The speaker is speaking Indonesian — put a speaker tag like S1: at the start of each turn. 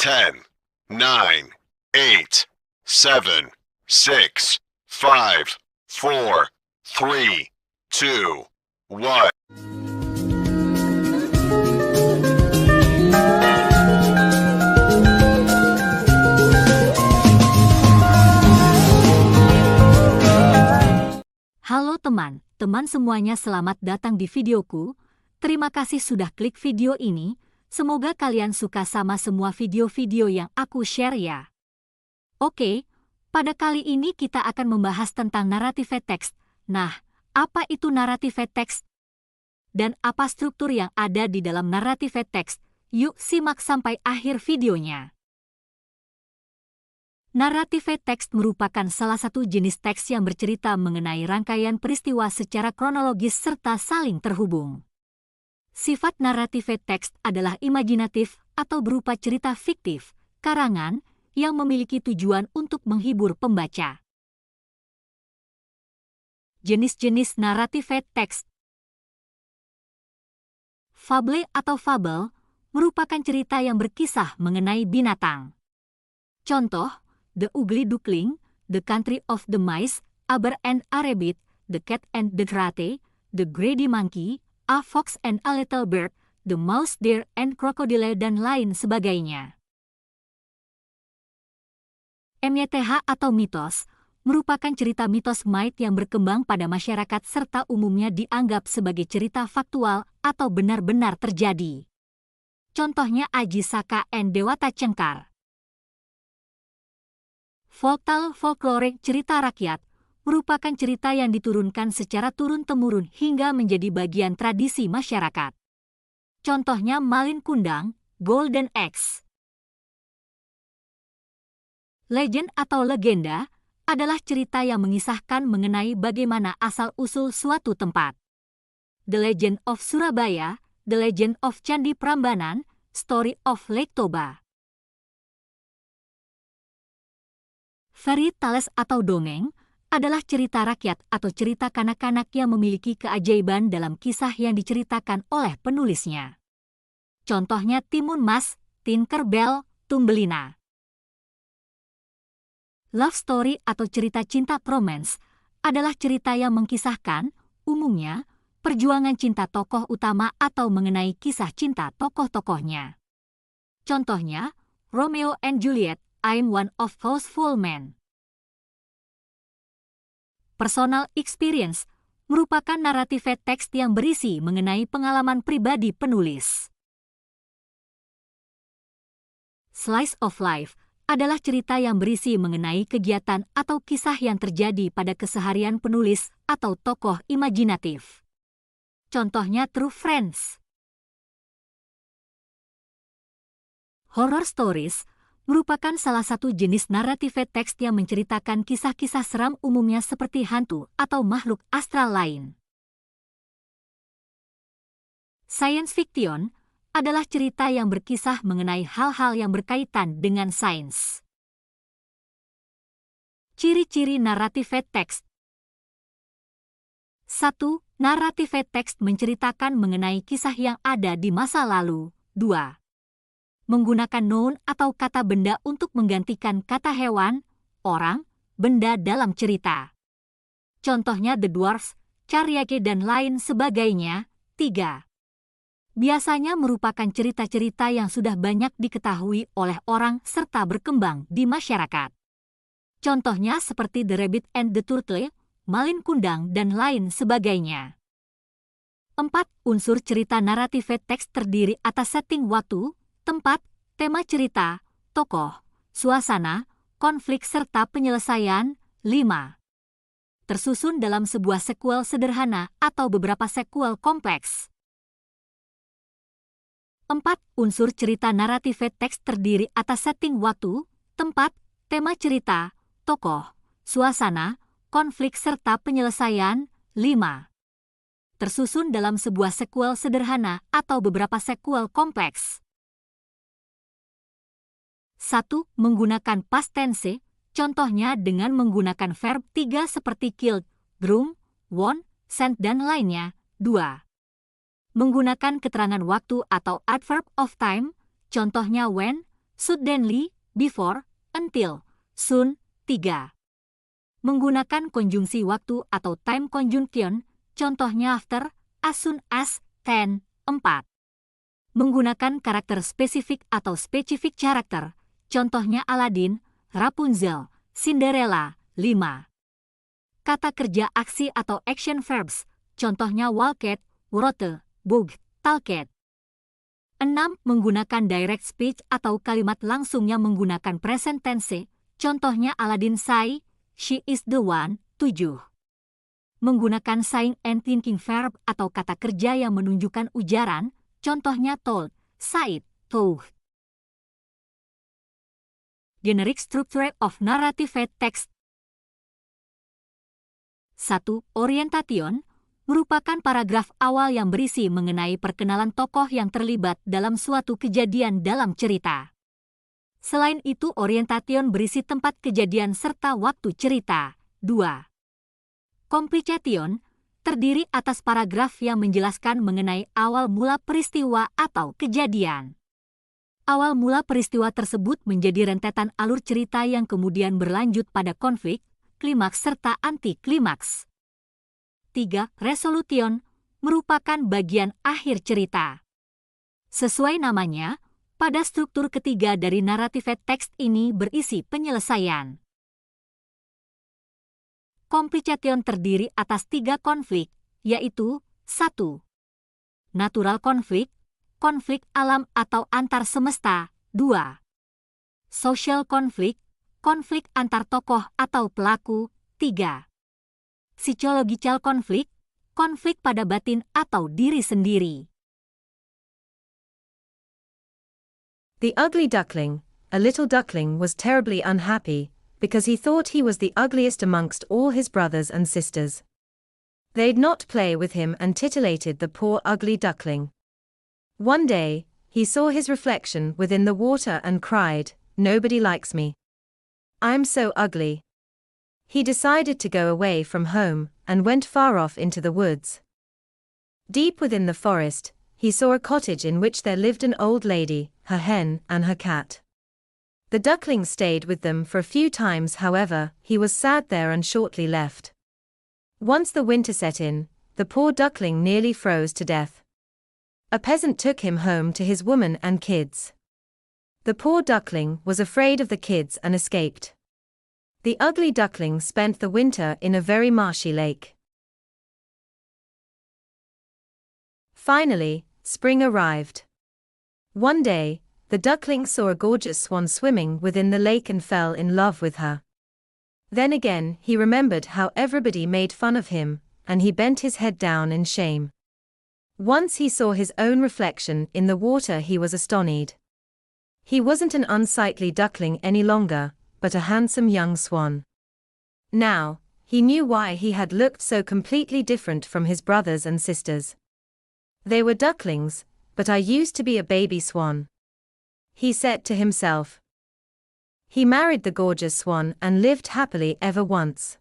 S1: 10, 9, 8, 7, 6, 5, 4, 3, 2, 1.
S2: Halo teman-teman semuanya, selamat datang di videoku. Terima kasih sudah klik video ini. Semoga kalian suka sama semua video-video yang aku share ya. Oke, pada kali ini kita akan membahas tentang narrative text. Nah, apa itu narrative text? Dan apa struktur yang ada di dalam narrative text? Yuk simak sampai akhir videonya. Narrative text merupakan salah satu jenis teks yang bercerita mengenai rangkaian peristiwa secara kronologis serta saling terhubung. Sifat narrative text adalah imajinatif atau berupa cerita fiktif, karangan, yang memiliki tujuan untuk menghibur pembaca. Jenis-jenis narrative text. Fable atau fabel merupakan cerita yang berkisah mengenai binatang. Contoh, The Ugly Duckling, The Country of the Mice, Aber and a Rabbit, The Cat and the Rat, The Greedy Monkey, A Fox and a Little Bird, The Mouse Deer and Crocodile, dan lain sebagainya. MYTH atau mitos merupakan cerita mitos myth yang berkembang pada masyarakat serta umumnya dianggap sebagai cerita faktual atau benar-benar terjadi. Contohnya Aji Saka and Dewata Cengkar. Folktale folklore cerita rakyat merupakan cerita yang diturunkan secara turun-temurun hingga menjadi bagian tradisi masyarakat. Contohnya Malin Kundang, Golden Axe. Legend atau legenda adalah cerita yang mengisahkan mengenai bagaimana asal-usul suatu tempat. The Legend of Surabaya, The Legend of Candi Prambanan, Story of Lake Toba. Fairy tales atau dongeng adalah cerita rakyat atau cerita kanak-kanak yang memiliki keajaiban dalam kisah yang diceritakan oleh penulisnya. Contohnya Timun Mas, Tinker Bell, Thumbelina. Love story atau cerita cinta romance adalah cerita yang mengkisahkan, umumnya, perjuangan cinta tokoh utama atau mengenai kisah cinta tokoh-tokohnya. Contohnya, Romeo and Juliet, I'm One of Those Fool Men. Personal experience merupakan narrative text yang berisi mengenai pengalaman pribadi penulis. Slice of life adalah cerita yang berisi mengenai kegiatan atau kisah yang terjadi pada keseharian penulis atau tokoh imajinatif. Contohnya True Friends. Horror stories merupakan salah satu jenis narrative text yang menceritakan kisah-kisah seram umumnya seperti hantu atau makhluk astral lain. Science fiction adalah cerita yang berkisah mengenai hal-hal yang berkaitan dengan sains. Ciri-ciri narrative text. 1. Narrative text menceritakan mengenai kisah yang ada di masa lalu. 2. Menggunakan noun atau kata benda untuk menggantikan kata hewan, orang, benda dalam cerita. Contohnya The Dwarfs, Caryake, dan lain sebagainya. 3. Biasanya merupakan cerita-cerita yang sudah banyak diketahui oleh orang serta berkembang di masyarakat. Contohnya seperti The Rabbit and the Turtle, Malin Kundang, dan lain sebagainya. 4. Unsur cerita narrative text terdiri atas setting waktu, tempat, tema cerita, tokoh, suasana, konflik, serta penyelesaian. 5. Tersusun dalam sebuah sequel sederhana atau beberapa sequel kompleks. 4. Unsur cerita narrative text terdiri atas setting waktu, tempat, tema cerita, tokoh, suasana, konflik, serta penyelesaian. 5. Tersusun dalam sebuah sequel sederhana atau beberapa sequel kompleks. 1. Menggunakan past tense, contohnya dengan menggunakan verb 3 seperti killed, groom, won, sent, dan lainnya. 2. Menggunakan keterangan waktu atau adverb of time, contohnya when, suddenly, before, until, soon. 3. Menggunakan konjungsi waktu atau time conjunction, contohnya after, as soon as, 10. 4. Menggunakan karakter spesifik atau specific character, contohnya Aladdin, Rapunzel, Cinderella. 5. Kata kerja aksi atau action verbs, contohnya walked, wrote, booked, talked. 6. Menggunakan direct speech atau kalimat langsung yang menggunakan present tense, contohnya Aladdin say, she is the one. 7. Menggunakan saying and thinking verb atau kata kerja yang menunjukkan ujaran, contohnya told, said, told. Generic structure of narrative text. 1. Orientation merupakan paragraf awal yang berisi mengenai perkenalan tokoh yang terlibat dalam suatu kejadian dalam cerita. Selain itu, orientation berisi tempat kejadian serta waktu cerita. 2. Complication terdiri atas paragraf yang menjelaskan mengenai awal mula peristiwa atau kejadian. Awal mula peristiwa tersebut menjadi rentetan alur cerita yang kemudian berlanjut pada konflik, klimaks serta anti-klimaks. 3. Resolution merupakan bagian akhir cerita. Sesuai namanya, pada struktur ketiga dari narrative text ini berisi penyelesaian. Complication terdiri atas 3 konflik, yaitu 1. Natural konflik, konflik alam atau antar semesta. 2. Social konflik, konflik antar tokoh atau pelaku. 3. Psychological konflik, konflik pada batin atau diri sendiri.
S3: The ugly duckling, a little duckling was terribly unhappy, because he thought he was the ugliest amongst all his brothers and sisters. They'd not play with him and titillated the poor ugly duckling. One day, he saw his reflection within the water and cried, "Nobody likes me. I'm so ugly." He decided to go away from home, and went far off into the woods. Deep within the forest, he saw a cottage in which there lived an old lady, her hen, and her cat. The duckling stayed with them for a few times, however, he was sad there and shortly left. Once the winter set in, the poor duckling nearly froze to death. A peasant took him home to his woman and kids. The poor duckling was afraid of the kids and escaped. The ugly duckling spent the winter in a very marshy lake. Finally, spring arrived. One day, the duckling saw a gorgeous swan swimming within the lake and fell in love with her. Then again he remembered how everybody made fun of him, and he bent his head down in shame. Once he saw his own reflection in the water, he was astonished. He wasn't an unsightly duckling any longer, but a handsome young swan. Now, he knew why he had looked so completely different from his brothers and sisters. They were ducklings, but I used to be a baby swan, he said to himself. He married the gorgeous swan and lived happily ever once.